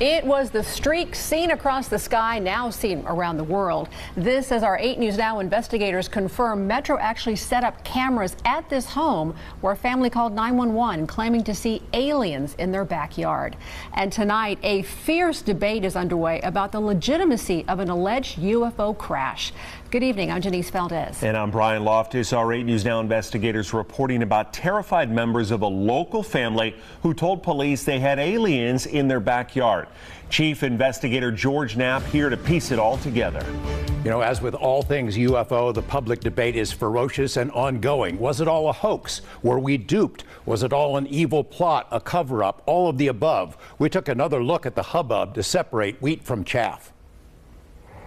It was the streak seen across the sky, now seen around the world. This as our 8 News Now investigators confirm Metro actually set up cameras at this home where a family called 911 claiming to see aliens in their backyard. And tonight, a fierce debate is underway about the legitimacy of an alleged UFO crash. Good evening, I'm Janice Valdez. And I'm Brian Loftus. Our 8 News Now investigators reporting about terrified members of a local family who told police they had aliens in their backyard. Chief Investigator George Knapp here to piece it all together. You know, as with all things UFO, the public debate is ferocious and ongoing. Was it all a hoax? Were we duped? Was it all an evil plot, a cover-up, all of the above? We took another look at the hubbub to separate wheat from chaff.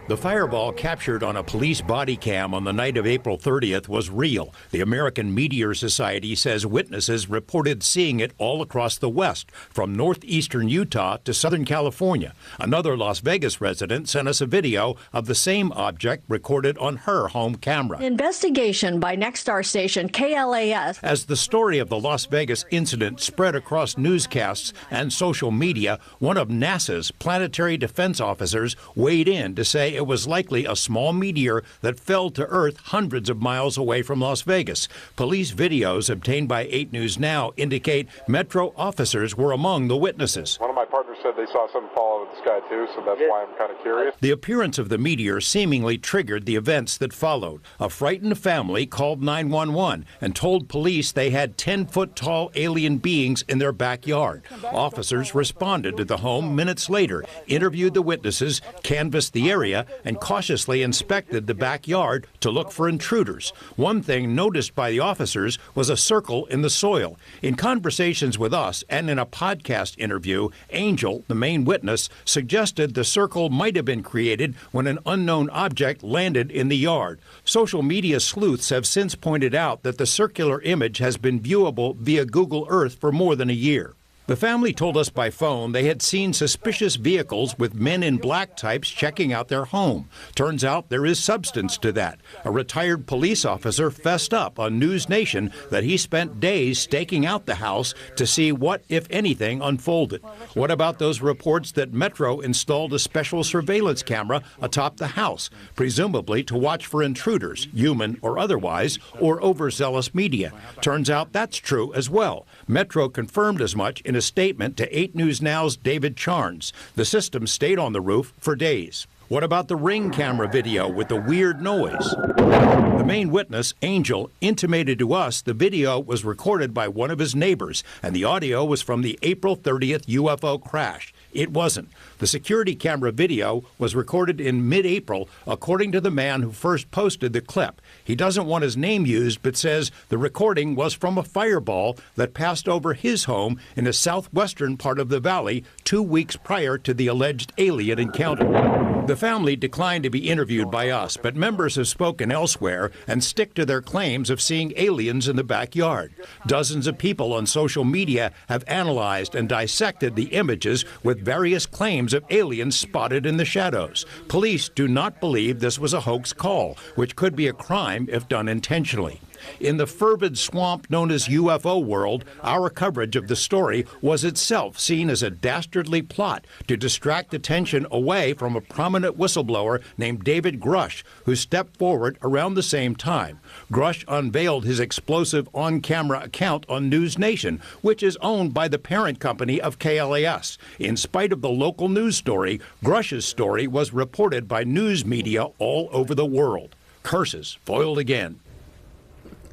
The fireball captured on a police body cam on the night of April 30th was real. The American Meteor Society says witnesses reported seeing it all across the West, from northeastern Utah to Southern California. Another Las Vegas resident sent us a video of the same object recorded on her home camera. Investigation by Nexstar station KLAS. As the story of the Las Vegas incident spread across newscasts and social media, one of NASA's planetary defense officers weighed in to say it was likely a small meteor that fell to Earth hundreds of miles away from Las Vegas. Police videos obtained by 8 News Now indicate Metro officers were among the witnesses. One of my partners said they saw something fall out of the sky too, so that's why I'm kind of curious. The appearance of the meteor seemingly triggered the events that followed. A frightened family called 911 and told police they had 10-foot-tall alien beings in their backyard. Officers responded to the home minutes later, interviewed the witnesses, canvassed the area, and cautiously inspected the backyard to look for intruders. One thing noticed by the officers was a circle in the soil. In conversations with us and in a podcast interview, Angel, the main witness, suggested the circle might have been created when an unknown object landed in the yard. Social media sleuths have since pointed out that the circular image has been viewable via Google Earth for more than a year. The family told us by phone they had seen suspicious vehicles with men in black types checking out their home. Turns out there is substance to that. A retired police officer fessed up on News Nation that he spent days staking out the house to see what, if anything, unfolded. What about those reports that Metro installed a special surveillance camera atop the house, presumably to watch for intruders, human or otherwise, or overzealous media? Turns out that's true as well. Metro confirmed as much in a statement to 8 News Now's David Charnes. The system stayed on the roof for days. What about the Ring camera video with the weird noise? The main witness, Angel, intimated to us the video was recorded by one of his neighbors, and the audio was from the April 30th UFO crash. It wasn't. The security camera video was recorded in mid-April, according to the man who first posted the clip. He doesn't want his name used, but says the recording was from a fireball that passed over his home in the southwestern part of the valley 2 weeks prior to the alleged alien encounter. The family declined to be interviewed by us, but members have spoken elsewhere and stick to their claims of seeing aliens in the backyard. Dozens of people on social media have analyzed and dissected the images with various claims of aliens spotted in the shadows. Police do not believe this was a hoax call, which could be a crime if done intentionally. In the fervid swamp known as UFO world, our coverage of the story was itself seen as a dastardly plot to distract attention away from a prominent whistleblower named David Grush, who stepped forward around the same time. Grush unveiled his explosive on-camera account on News Nation, which is owned by the parent company of KLAS. In spite of the local news story, Grush's story was reported by news media all over the world. Curses foiled again.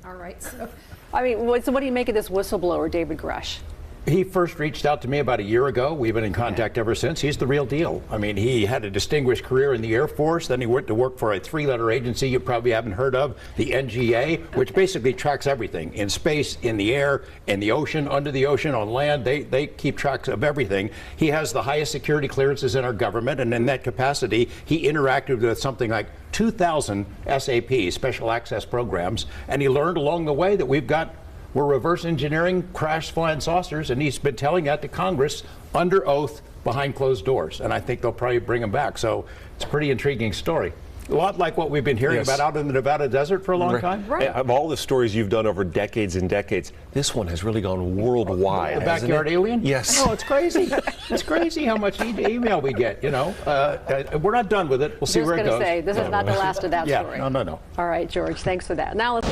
All right. So what do you make of this whistleblower, David Grush? He first reached out to me about a year ago. We've been in contact ever since. He's the real deal. I mean, he had a distinguished career in the Air Force. Then he went to work for a 3-letter agency you probably haven't heard of, the NGA, which basically tracks everything in space, in the air, in the ocean, under the ocean, on land. They keep track of everything. He has the highest security clearances in our government, and in that capacity, he interacted with something like 2,000 SAP, special access programs, and he learned along the way that we're reverse engineering crash flying saucers, and he's been telling that to Congress under oath behind closed doors, and I think they'll probably bring him back. So it's a pretty intriguing story. A lot like what we've been hearing about out in the Nevada desert for a long time. Right. Of all the stories you've done over decades and decades, this one has really gone worldwide. The backyard alien? Yes. Oh, it's crazy. It's crazy how much email we get, you know. We're not done with it. We'll see where it goes. This is not the last of that story. No. All right, George, thanks for that. Now let's